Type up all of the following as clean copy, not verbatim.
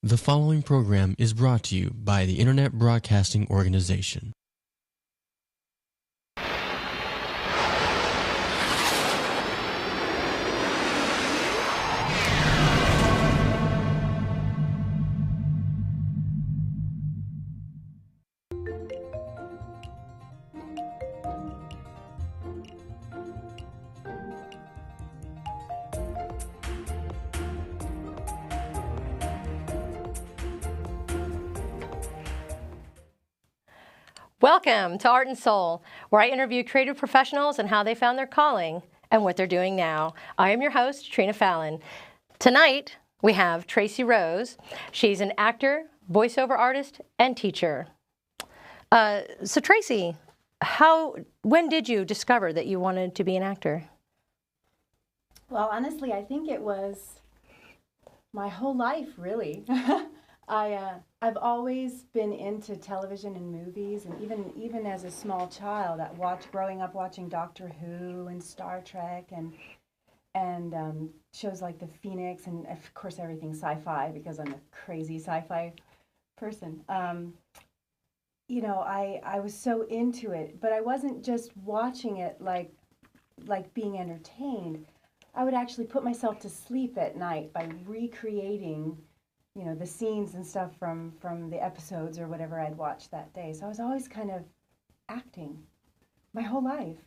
The following program is brought to you by the Internet Broadcasting Organization. Welcome to Art and Soul, where I interview creative professionals and how they found their calling and what they're doing now. I am your host, Trina Fallon. Tonight, we have Tracy Roese. She's an actor, voiceover artist, and teacher. So Tracy, when did you discover that you wanted to be an actor? Well, honestly, I think it was my whole life, really. I've always been into television and movies, and even as a small child, growing up watching Doctor Who and Star Trek and shows like The Phoenix, and of course everything sci-fi because I'm a crazy sci-fi person. I was so into it, but I wasn't just watching it like being entertained. I would actually put myself to sleep at night by recreating the scenes and stuff from the episodes or whatever I'd watched that day. So I was always kind of acting my whole life,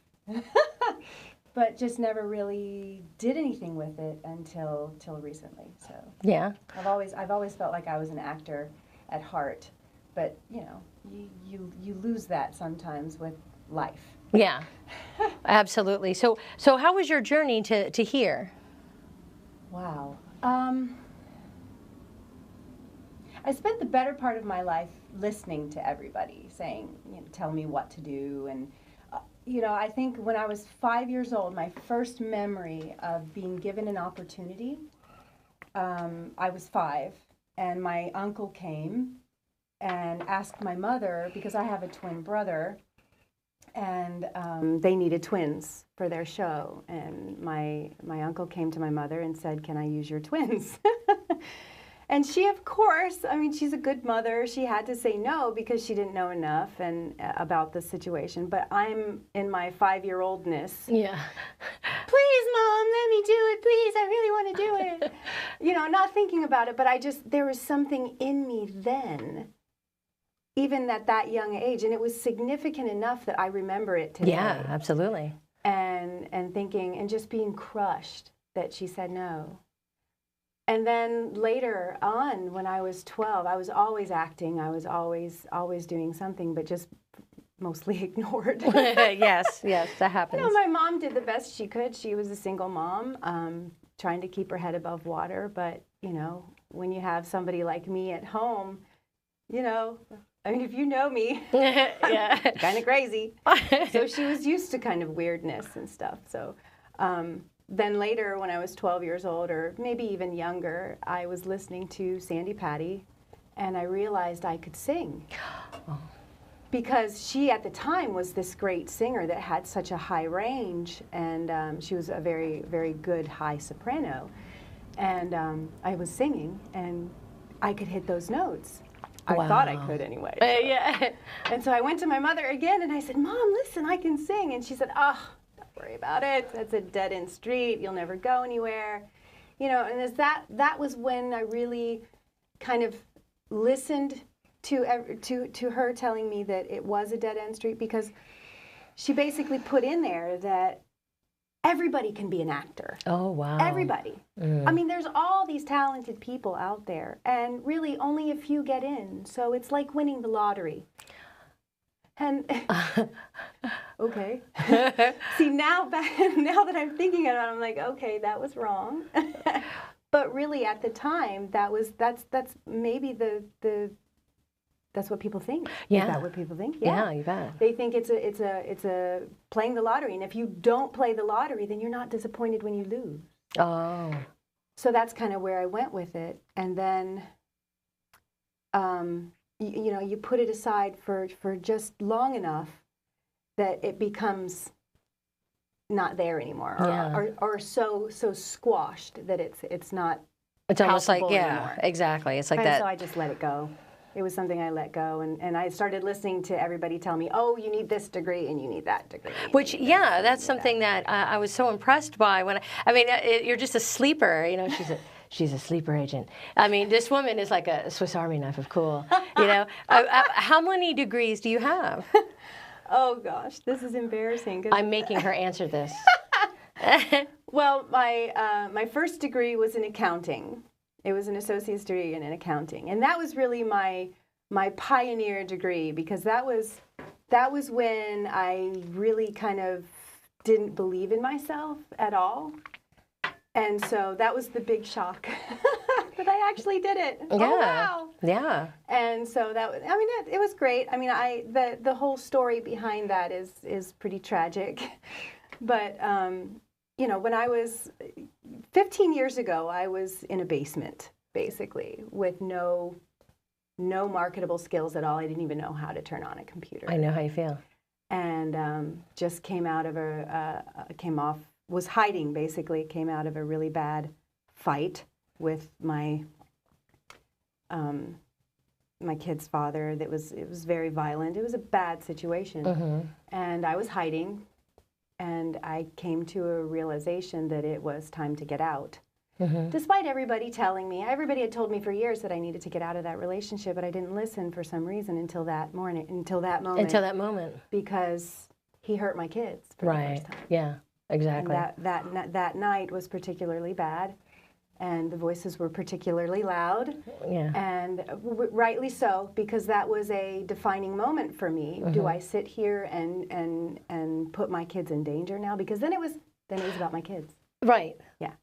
but just never really did anything with it until recently. So Yeah. I've always felt like I was an actor at heart, but you lose that sometimes with life. Yeah, absolutely. So how was your journey to here? Wow. I spent the better part of my life listening to everybody saying, tell me what to do. And, I think when I was 5 years old, my first memory of being given an opportunity, I was 5, and my uncle came and asked my mother, because I have a twin brother, and they needed twins for their show. And my uncle came to my mother and said, can I use your twins? And she, of course, she's a good mother. She had to say no because she didn't know enough about the situation. But I'm in my 5-year-oldness. Yeah. Please, Mom, let me do it. Please, I really want to do it. Not thinking about it, but there was something in me then, even at that young age. And it was significant enough that I remember it today. Yeah, absolutely. And thinking and just being crushed that she said no. And then later on, when I was 12, I was always acting. I was always doing something, but just mostly ignored. Yes, that happens. My mom did the best she could. She was a single mom, trying to keep her head above water. But, when you have somebody like me at home, if you know me, Yeah. kind of crazy. So she was used to kind of weirdness and stuff. So then later, when I was 12 years old, or maybe even younger, I was listening to Sandy Patty, and I realized I could sing. Oh. Because she, at the time, was this great singer that had such a high range, and she was a very, very good high soprano. And I was singing, and I could hit those notes. Wow. I thought I could anyway. So. Yeah. And so I went to my mother again, and I said, Mom, listen, I can sing. And she said, don't worry about it. That's a dead-end street. You'll never go anywhere. And that was when I really kind of listened to her telling me that it was a dead-end street, because she basically put in there that everybody can be an actor. Oh, wow. Everybody. There's all these talented people out there, and really only a few get in. So it's like winning the lottery. And okay. See, now that I'm thinking about it, I'm like, okay, that was wrong. But really, at the time, that's maybe that's what people think. Yeah. Is that what people think? Yeah, you bet. They think it's a playing the lottery, and if you don't play the lottery, then you're not disappointed when you lose. Oh. So that's kind of where I went with it, and then. You put it aside for just long enough that it becomes not there anymore, or so squashed that it's not It's almost like, palpable yeah, anymore. exactly. It's like And that. so I just let it go. It was something I let go, and I started listening to everybody tell me, oh, you need this degree and you need that degree. Which, yeah, that's something that I was so impressed by when you're just a sleeper. You know, she's a sleeper agent. I mean, this woman is like a Swiss Army knife of cool. You know, how many degrees do you have? Oh gosh, this is embarrassing. I'm making her answer this. Well, my first degree was in accounting. It was an associate's degree in accounting, and that was really my pioneer degree, because that was when I really kind of didn't believe in myself at all, and so that was the big shock that I actually did it. Yeah. Oh wow. Yeah. And so that was, I mean, it was great. I mean, the whole story behind that is pretty tragic, but you know, when I was 15 years ago, I was in a basement, basically, with no marketable skills at all. I didn't even know how to turn on a computer. I know how you feel. And just was hiding, basically, came out of a really bad fight with my kid's father. It was very violent. It was a bad situation. Mm-hmm. And I was hiding. And I came to a realization that it was time to get out. Mm-hmm. Despite everybody telling me, everybody had told me for years that I needed to get out of that relationship, but I didn't listen for some reason until that moment. Until that moment. Because he hurt my kids for the first time. Yeah, exactly. And that night was particularly bad, and the voices were particularly loud. Yeah. And rightly so, because that was a defining moment for me. Mm-hmm. Do I sit here and put my kids in danger now? Because then it was about my kids. Right. Yeah.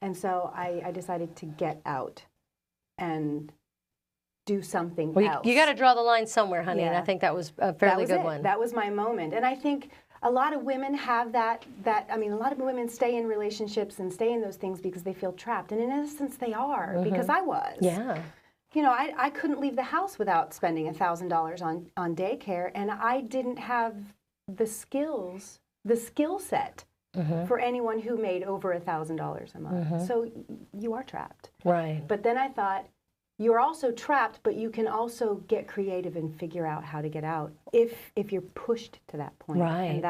And so I decided to get out and do something else. You got to draw the line somewhere, honey. Yeah. And I think that was a fairly good one. That was my moment. And I think a lot of women have that, I mean, a lot of women stay in relationships and stay in those things because they feel trapped. And in essence, they are, mm-hmm. because I was. Yeah. You know, I couldn't leave the house without spending $1,000 on daycare, and I didn't have the skill set mm-hmm. for anyone who made over $1,000 a month. Mm-hmm. So you are trapped. Right. But then I thought, you're also trapped, but you can also get creative and figure out how to get out if you're pushed to that point. Right.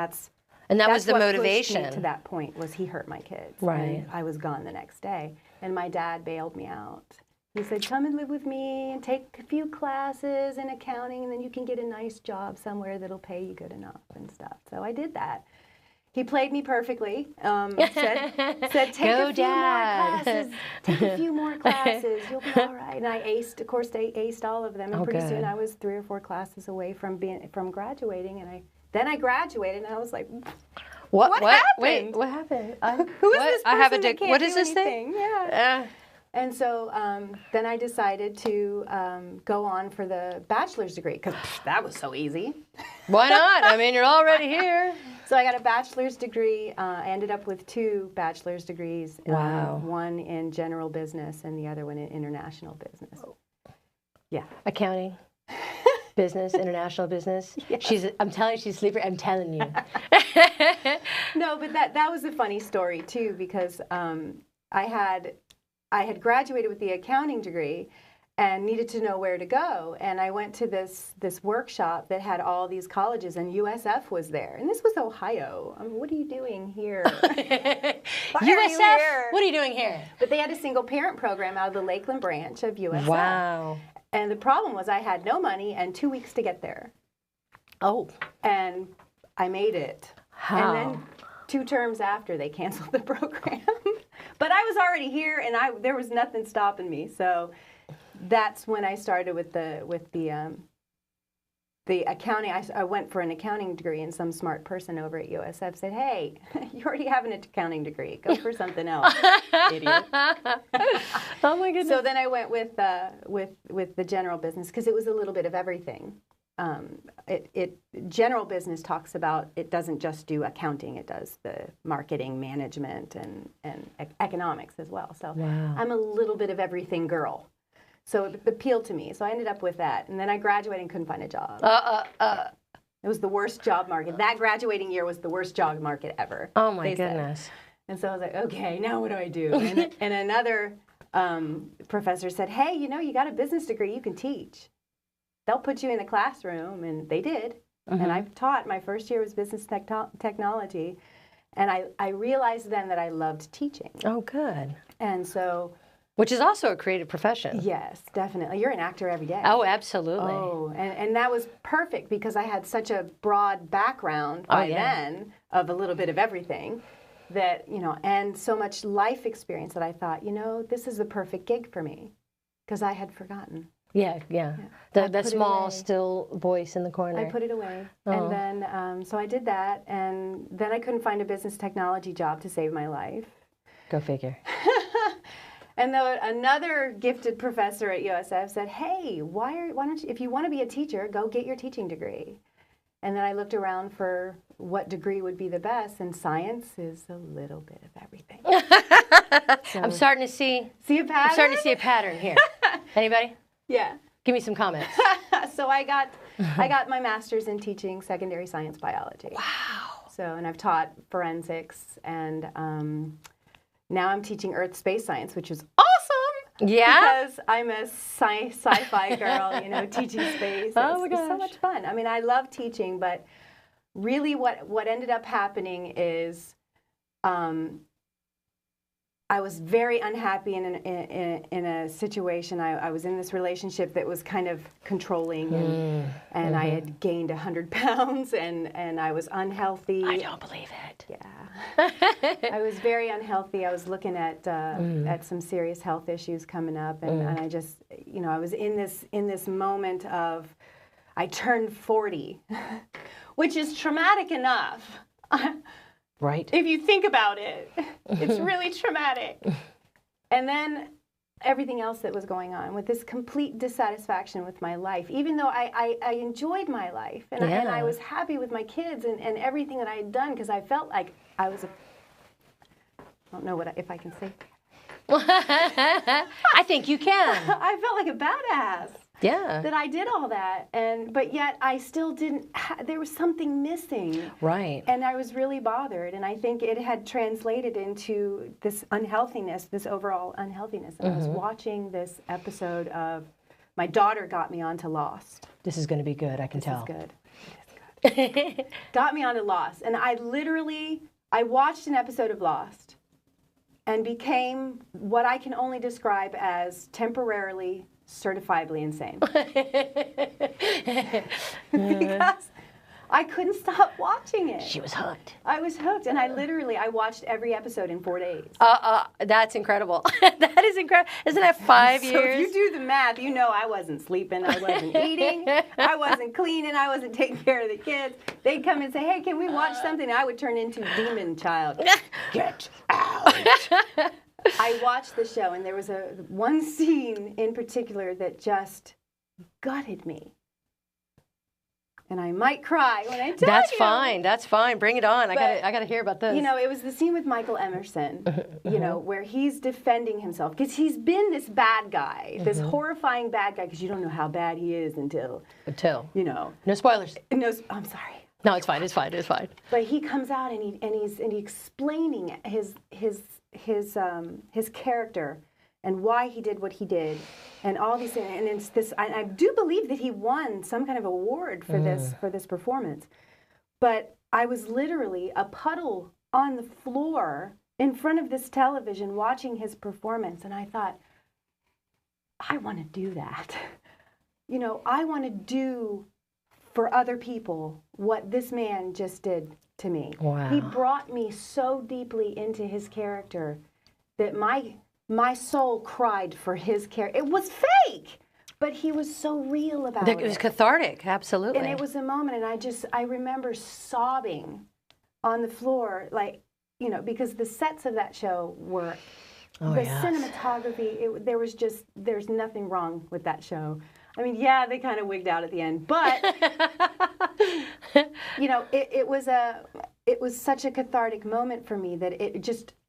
And that was the motivation. Pushed me to that point was he hurt my kids. Right. And I was gone the next day. And my dad bailed me out. He said, come and live with me and take a few classes in accounting, and then you can get a nice job somewhere that'll pay you good enough and stuff. So I did that. He played me perfectly. Said take Go, a few Dad. more classes. Take a few more classes. You'll be all right. And I aced all of them. And pretty soon I was 3 or 4 classes away from graduating. And then I graduated, and I was like, what happened? Wait, what happened? Who is this person that can't what is do this anything? thing? Yeah. And so then I decided to go on for the bachelor's degree, because that was so easy. Why not? I mean, you're already here. So I got a bachelor's degree. I ended up with 2 bachelor's degrees. Wow. One in general business and the other one in international business. Yeah. Accounting, business, international business. Yes. I'm telling you, she's a sleeper. I'm telling you. No, but that was a funny story, too, because I had graduated with the accounting degree and needed to know where to go. And I went to this workshop that had all these colleges, and USF was there. And this was Ohio. I mean, what are you doing here? USF? What are you doing here? But they had a single parent program out of the Lakeland branch of USF. Wow. And the problem was I had no money and 2 weeks to get there. Oh. And I made it. How? And then 2 terms after, they canceled the program. But I was already here, and there was nothing stopping me. So that's when I started with the accounting. I went for an accounting degree, and some smart person over at USF said, "Hey, you already have an accounting degree. Go for something else, idiot." Oh my goodness! So then I went with the general business, because it was a little bit of everything. General business talks about, it doesn't just do accounting, it does the marketing, management, and economics as well. So wow. I'm a little bit of everything girl. So it appealed to me. So I ended up with that. And then I graduated and couldn't find a job. It was the worst job market. That graduating year was the worst job market ever. Oh my goodness. And so I was like, okay, now what do I do? And another professor said, hey, you got a business degree, you can teach. They'll put you in the classroom, and they did. And I've taught. My first year was business technology, and I realized then that I loved teaching. Oh, good. And so... Which is also a creative profession. Yes, definitely. You're an actor every day. Oh, absolutely. Oh, and that was perfect because I had such a broad background by then of a little bit of everything that, and so much life experience that I thought, this is the perfect gig for me because I had forgotten. Yeah. That small, still voice in the corner. I put it away. Oh. And then, so I did that, and then I couldn't find a business technology job to save my life. Go figure. And though another gifted professor at USF said, hey, why don't you, if you want to be a teacher, go get your teaching degree. And then I looked around for what degree would be the best, and science is a little bit of everything. So, I'm starting to see a pattern? I'm starting to see a pattern here. Anybody? Yeah. Give me some comments. So I got my master's in teaching secondary science biology. Wow. So, and I've taught forensics, and now I'm teaching Earth space science, which is awesome. Yeah. Because I'm a sci-fi girl, teaching space. Oh my gosh. It's so much fun. I mean, I love teaching, but really what ended up happening is I was very unhappy in a situation. I was in this relationship that was kind of controlling, and I had gained 100 pounds, and I was unhealthy. I don't believe it. Yeah. I was very unhealthy. I was looking at some serious health issues coming up, and I just, I was in this moment of, I turned 40, which is traumatic enough. Right. If you think about it, it's really traumatic. And then everything else that was going on with this complete dissatisfaction with my life, even though I enjoyed my life and I was happy with my kids and everything that I had done, because I felt like I was I don't know if I can say. I think you can. I felt like a badass. Yeah. That I did all that, but yet I still didn't. There was something missing. Right. And I was really bothered, and I think it had translated into this unhealthiness, this overall unhealthiness. And I was watching this episode of, my daughter got me onto Lost. This is going to be good. I can tell. This is good. Got me onto Lost, and I watched an episode of Lost, and became what I can only describe as temporarily, certifiably insane. Because I couldn't stop watching it. She was hooked. I was hooked, and I watched every episode in 4 days. That's incredible. That is incredible. Isn't that 5 years? So if you do the math, I wasn't sleeping, I wasn't eating, I wasn't cleaning, I wasn't taking care of the kids. They'd come and say, hey, can we watch something? I would turn into demon child. Get out. I watched the show, and there was one scene in particular that just gutted me. And I might cry when I tell you. That's fine. That's fine. Bring it on. But, I got to hear about this. It was the scene with Michael Emerson, where he's defending himself because he's been this bad guy, this horrifying bad guy, because you don't know how bad he is until. No spoilers. No, I'm sorry. No, it's fine. It's fine. It's fine. But he comes out and he's explaining his character and why he did what he did, and all these things. And it's this. I do believe that he won some kind of award for this performance. But I was literally a puddle on the floor in front of this television watching his performance, and I thought, I want to do that. I want to do for other people what this man just did to me. Wow. He brought me so deeply into his character that my soul cried for his character. It was fake, but he was so real about it. It was cathartic, absolutely. And it was a moment, and I remember sobbing on the floor, because the sets of that show were, cinematography, there's nothing wrong with that show. I mean, they kind of wigged out at the end, but it was such a cathartic moment for me that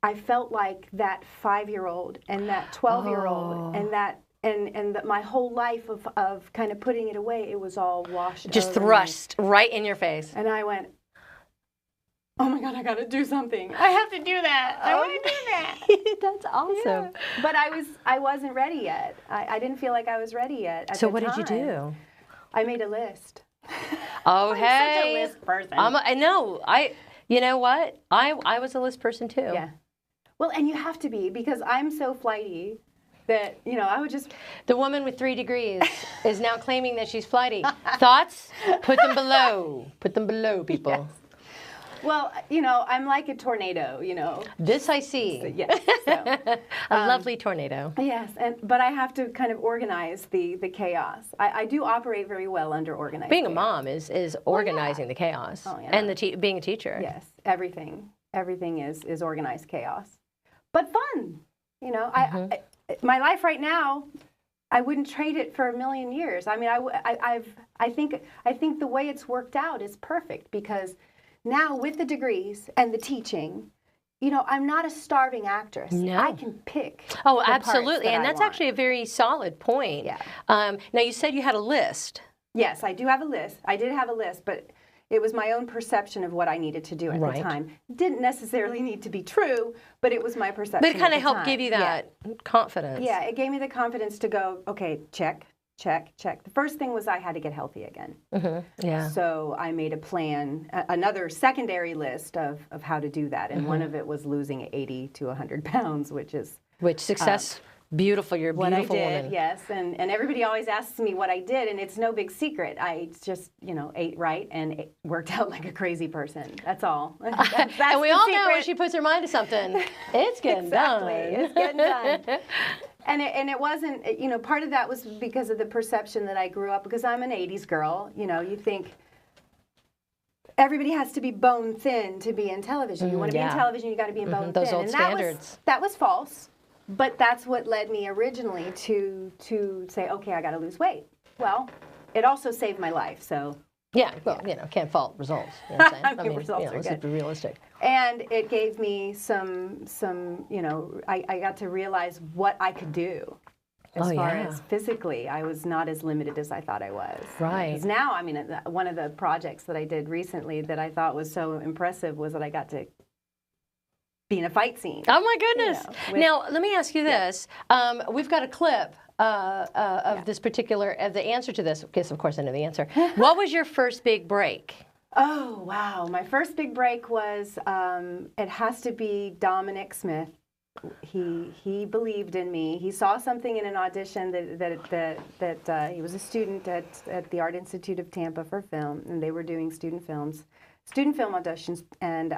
I felt like that 5-year-old and that 12-year-old and that my whole life of kind of putting it away, it was all washed just over thrust right in your face. And I went, oh my God, I got to do something. I have to do that. I want to do that. That's awesome. Yeah. But I wasn't ready yet. I didn't feel like I was ready yet. So what did you do? I made a list. Oh, I'm hey. such a list person. I know. You know what? I was a list person too. Yeah. Well, and you have to be, because I'm so flighty that, you know, I would just... The woman with 3 degrees is now claiming that she's flighty. Thoughts? Put them below. Put them below, people. Yes. Well, you know, I'm like a tornado, you know. This I see. So, yes. So, a lovely tornado. Yes, but I have to kind of organize the chaos. I do operate very well under organized Being chaos. a mom is organizing the chaos. Oh, yeah. And being a teacher. Yes, everything is organized chaos. But fun, you know. My life right now, I wouldn't trade it for a million years. I mean, I think the way it's worked out is perfect, because now with the degrees and the teaching, you know, I'm not a starving actress. No. I can pick. Oh, the parts absolutely. that And I that's want. actually a very solid point. Yeah. Now, you said you had a list. Yes, I do have a list. I did have a list, but it was my own perception of what I needed to do at the time. Didn't necessarily need to be true, but it was my perception. But it kind at of the helped time. give you that confidence. Yeah, it gave me the confidence to go, okay, check, check, check. The first thing was I had to get healthy again. Yeah. So I made a plan, another secondary list of how to do that. And one of it was losing 80 to 100 pounds, which success, beautiful, you're a what beautiful I did, woman. yes. And everybody always asks me what I did, and it's no big secret. I just, you know, ate right and worked out like a crazy person. That's all. That's And we the all know when secret. she puts her mind to something, it's getting done. It's getting done. And it wasn't, you know, part of that was because of the perception that I grew up, because I'm an 80s girl. You know, you think everybody has to be bone thin to be in television. You want to be in television, you got to be in bone Those thin. old And standards. that was false. But that's what led me originally to say, okay, I got to lose weight. Well, it also saved my life, so. Yeah, well, you know, can't fault results. You know what I'm saying? Results you know, are let's good. be realistic. And it gave me some you know, I got to realize what I could do. As far as physically, I was not as limited as I thought I was. Right. Because now, I mean, one of the projects that I did recently that I thought was so impressive was that I got to be in a fight scene. Oh my goodness! You know, Now let me ask you this: we've got a clip of this particular of the answer to this. Yes, of course I know the answer. What was your first big break? Oh wow! My first big break was it has to be Dominic Smith. He believed in me. He saw something in an audition that he was a student at the Art Institute of Tampa for film, and they were doing student film auditions, and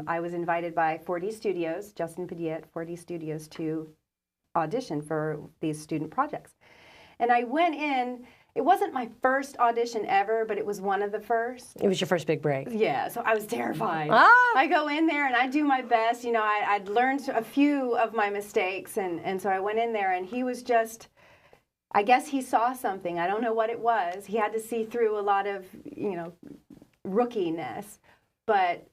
I was invited by 4D Studios, Justin Padilla at 4D Studios, to audition for these student projects. And I went in. It wasn't my first audition ever, but it was one of the first. It was your first big break. Yeah, so I was terrified. Ah! I go in there and I do my best. You know, I'd learned a few of my mistakes, and so I went in there, and he was just, I guess he saw something. I don't know what it was. He had to see through a lot of, you know, rookiness, but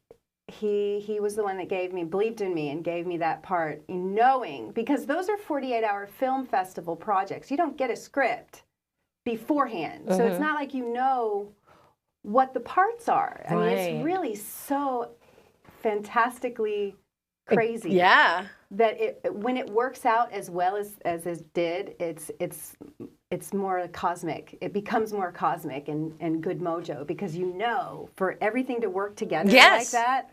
he was the one that believed in me and gave me that part, knowing, because those are 48-hour film festival projects. You don't get a script beforehand, so it's not like you know what the parts are. I mean, it's really so fantastically crazy. Yeah. That when it works out as well as it did, it's more cosmic. It becomes more cosmic and good mojo, because you know, for everything to work together like that,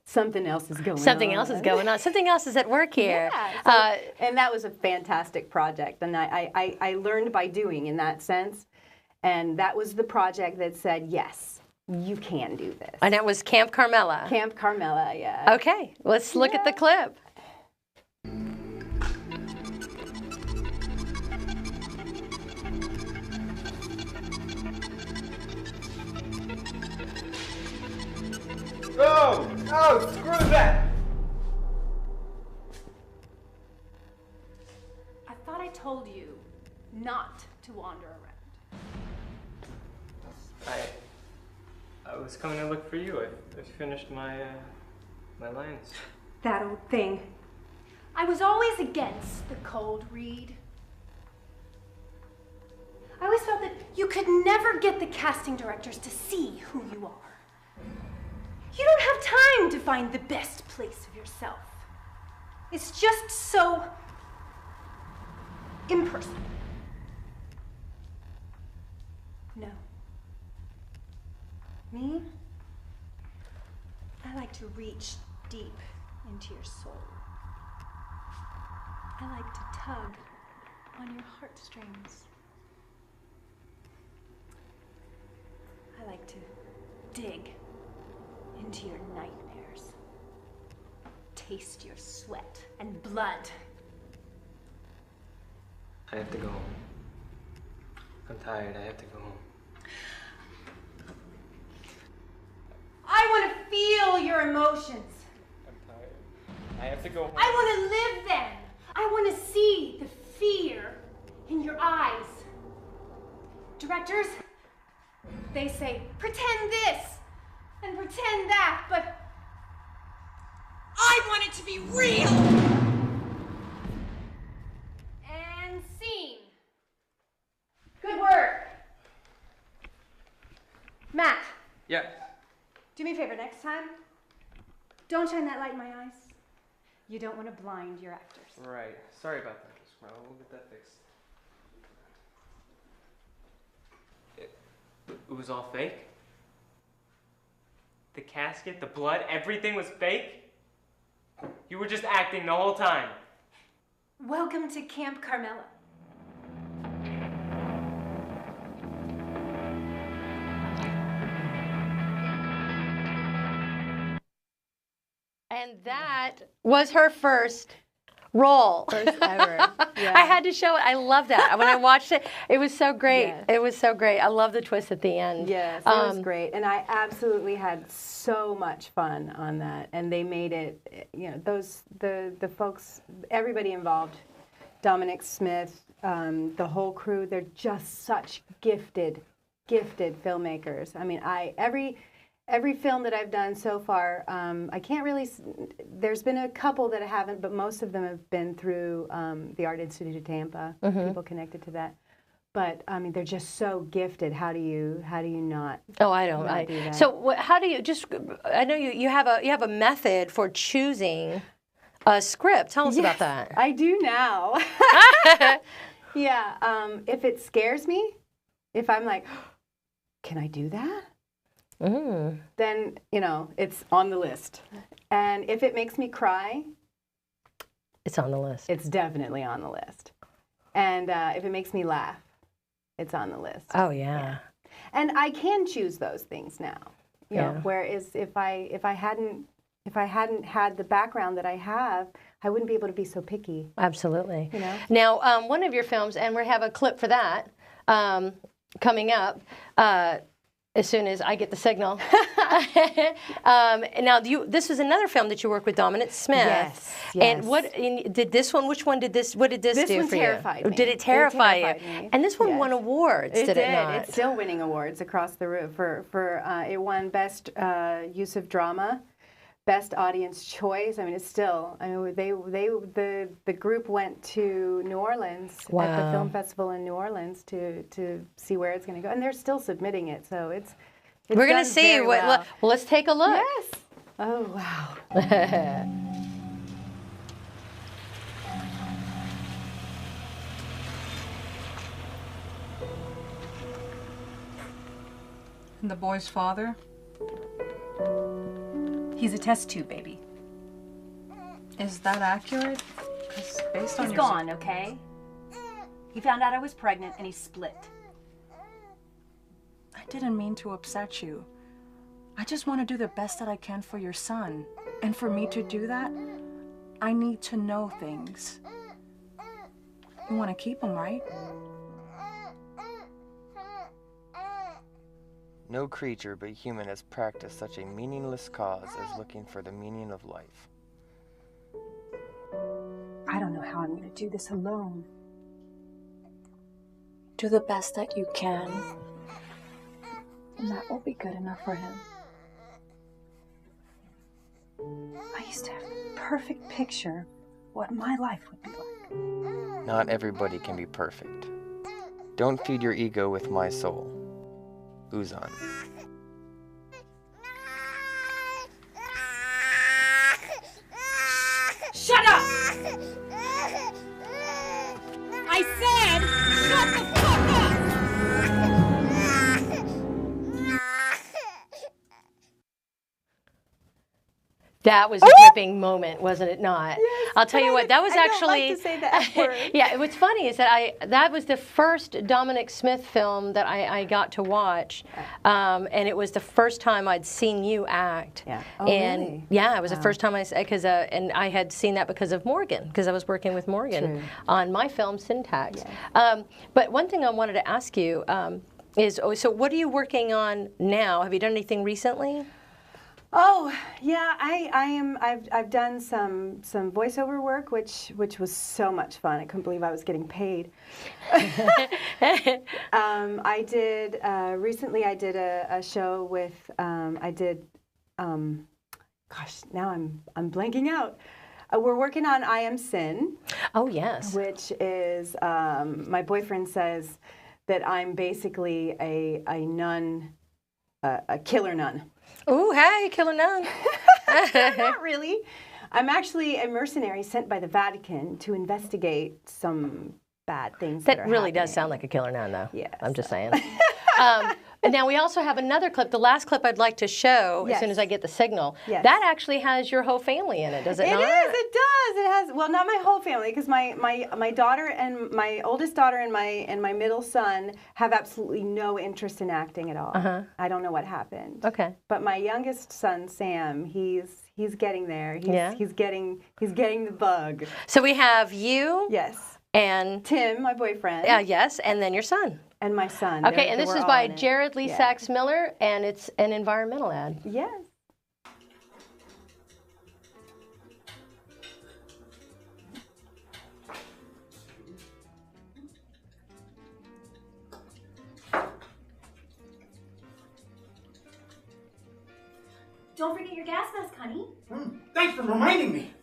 something else is going on. Something else is going on. Something else is at work here. Yeah, and that was a fantastic project, and I learned by doing in that sense, and that was the project that said, yes, you can do this. And that was Camp Carmela. Camp Carmela, yeah. Okay, let's look at the clip. No! No! Screw that! I thought I told you not to wander around. I was coming to look for you. I finished my lines. That old thing. I was always against the cold read. I always felt that you could never get the casting directors to see who you are. You don't have time to find the best place of yourself. It's just so impersonal. No. Me? I like to reach deep into your soul. I like to tug on your heartstrings. I like to dig into your nightmares. Taste your sweat and blood. I have to go home. I'm tired. I have to go home. I want to feel your emotions. I'm tired. I have to go home. I want to live them. I want to see the fear in your eyes. Directors, they say, pretend this and pretend that, but I want it to be real. And scene. Good work. Matt, Yeah. do me a favor next time. Don't shine that light in my eyes. You don't want to blind your actors. Right. Sorry about that, Miss Morrow. We'll get that fixed. It was all fake? The casket, the blood, everything was fake? You were just acting the whole time. Welcome to Camp Carmela. And that was her first role. First ever. Yeah. I had to show it. I love that. When I watched it, it was so great. Yes. It was so great. I love the twist at the end. Yes, it was great, and I absolutely had so much fun on that. And they made it, you know, the folks, everybody involved, Dominic Smith, the whole crew. They're just such gifted filmmakers. I mean, every film that I've done so far, I can't really. There's been a couple that I haven't, but most of them have been through the Art Institute of Tampa. People connected to that. But I mean, they're just so gifted. How do you not? Oh, I don't. not do that? So, how do you just? I know you have a method for choosing a script. Tell us about that. I do now. Yeah. If it scares me, if I'm like, can I do that? Then, you know, it's on the list. And if it makes me cry, It's on the list. it's definitely on the list. And if it makes me laugh, it's on the list. Oh yeah. And I can choose those things now. You know, Yeah. whereas if I hadn't had the background that I have, I wouldn't be able to be so picky. Absolutely. You know? Now, one of your films, and we have a clip for that coming up as soon as I get the signal. Now, this was another film that you worked with Dominic Smith. Yes. And did this one? Which one did this? What did this do one for you? terrified me. Did it terrify you? terrified me. And this one Yes. won awards. It did it not? It's still winning awards across the roof. It won Best Use of Drama, Best Audience Choice. I mean, it's still. I mean, the group went to New Orleans at the Wow. film festival in New Orleans to see where it's going to go, and they're still submitting it. So it's We're going done to see. very Well, well. let's take a look. Yes. Oh wow. And the boy's father? He's a test tube baby. Is that accurate? 'Cause based on He's your gone, okay? He found out I was pregnant and he split. I didn't mean to upset you. I just want to do the best that I can for your son. And for me to do that, I need to know things. You want to keep him, right? No creature but human has practiced such a meaningless cause as looking for the meaning of life. I don't know how I'm gonna do this alone. Do the best that you can. And that will be good enough for him. I used to have a perfect picture of what my life would be like. Not everybody can be perfect. Don't feed your ego with my soul. Uzan. I said, shut the fuck up! That was a gripping moment, wasn't it not? Yes, I'll tell you what, that was I actually. don't like to say the F word. Yeah, what's funny is that that was the first Dominic Smith film that I got to watch, and it was the first time I'd seen you act. Yeah. Oh, and really? yeah, it was the first time and I had seen that because of Morgan, because I was working with Morgan True. on my film Syntax. Yes. But one thing I wanted to ask you is, so what are you working on now? Have you done anything recently? Oh yeah, I've done some voiceover work, which was so much fun. I couldn't believe I was getting paid. I did recently. I did a show with. Gosh, now I'm blanking out. We're working on I Am Sin. Oh yes. Which is my boyfriend says that I'm basically a nun, a killer nun. Ooh, hey, killer nun. Not really. I'm actually a mercenary sent by the Vatican to investigate some bad things that are really happening. does sound like a killer nun, though. Yes. I'm just saying. And now we also have another clip. The last clip I'd like to show as soon as I get the signal. Yes. That actually has your whole family in it, does it not? It is. It does. It has. Well, not my whole family, because my daughter and my oldest daughter and my middle son have absolutely no interest in acting at all. I don't know what happened. Okay. But my youngest son, Sam, he's getting there. He's getting the bug. So we have you. Yes. And Tim, my boyfriend. Yeah. Yes. And then your son. And my son. Okay. And this is by Jared Lee Sachs Miller, and it's an environmental ad. Yes. Don't forget your gas mask, honey. Thanks for reminding me.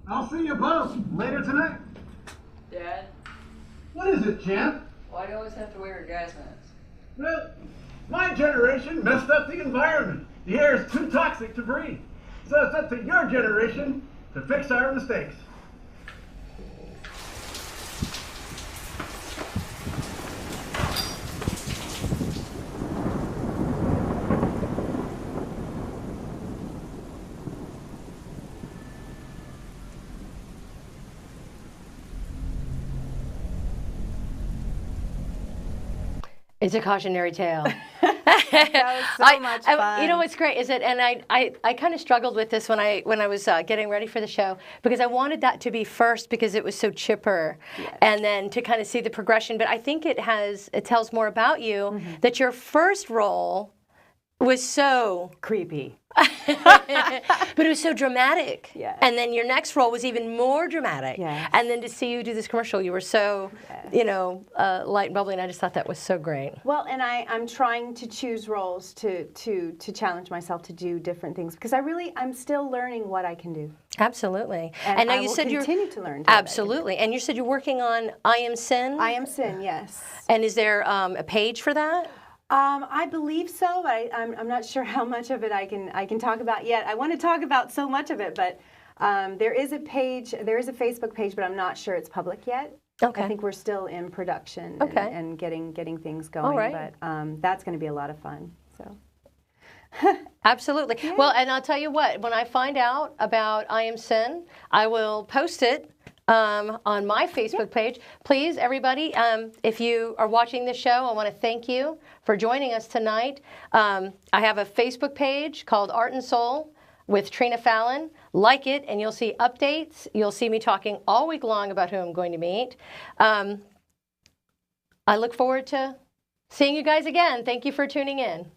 I'll see you both later tonight. Dad, What is it, champ? why do you always have to wear a gas mask? Well, my generation messed up the environment. The air is too toxic to breathe. So it's up to your generation to fix our mistakes. It's a cautionary tale. That was so much fun. You know what's great is that, and I kind of struggled with this when I was getting ready for the show, because I wanted that to be first because it was so chipper, and then to kind of see the progression. But I think it tells more about you that your first role was so creepy. But it was so dramatic. Yes. And then your next role was even more dramatic. Yes. And then to see you do this commercial, you were so, light and bubbly, and I just thought that was so great. Well, and I'm trying to choose roles to challenge myself to do different things, because I'm still learning what I can do. Absolutely. And now I you will said continue to learn. Absolutely. And you said you're working on I Am Sin? I Am Sin, yes. And is there a page for that? I believe so, but I'm not sure how much of it I can talk about yet. I want to talk about so much of it, but there is a Facebook page, but I'm not sure it's public yet. Okay. I think we're still in production and getting things going. All right. But that's going to be a lot of fun. So. Absolutely. Yeah. Well, and I'll tell you what, when I find out about I Am Sin, I will post it on my Facebook page. Please, everybody, if you are watching this show, I want to thank you for joining us tonight. I have a Facebook page called Art and Soul with Trina Fallon. Like it, and you'll see updates. You'll see me talking all week long about who I'm going to meet. I look forward to seeing you guys again. Thank you for tuning in.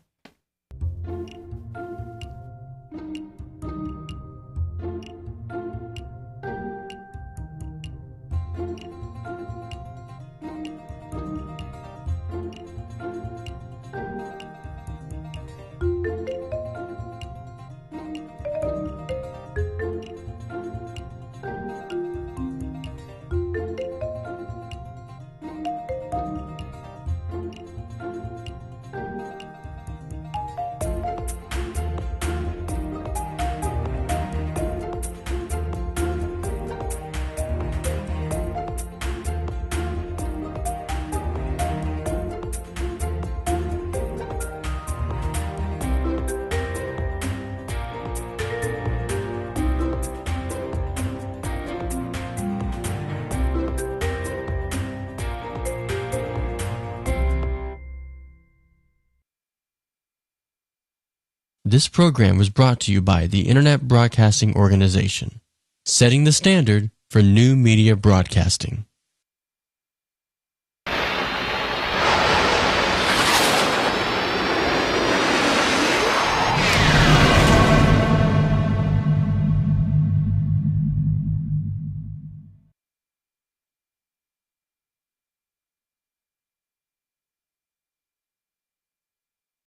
This program was brought to you by the Internet Broadcasting Organization, setting the standard for new media broadcasting.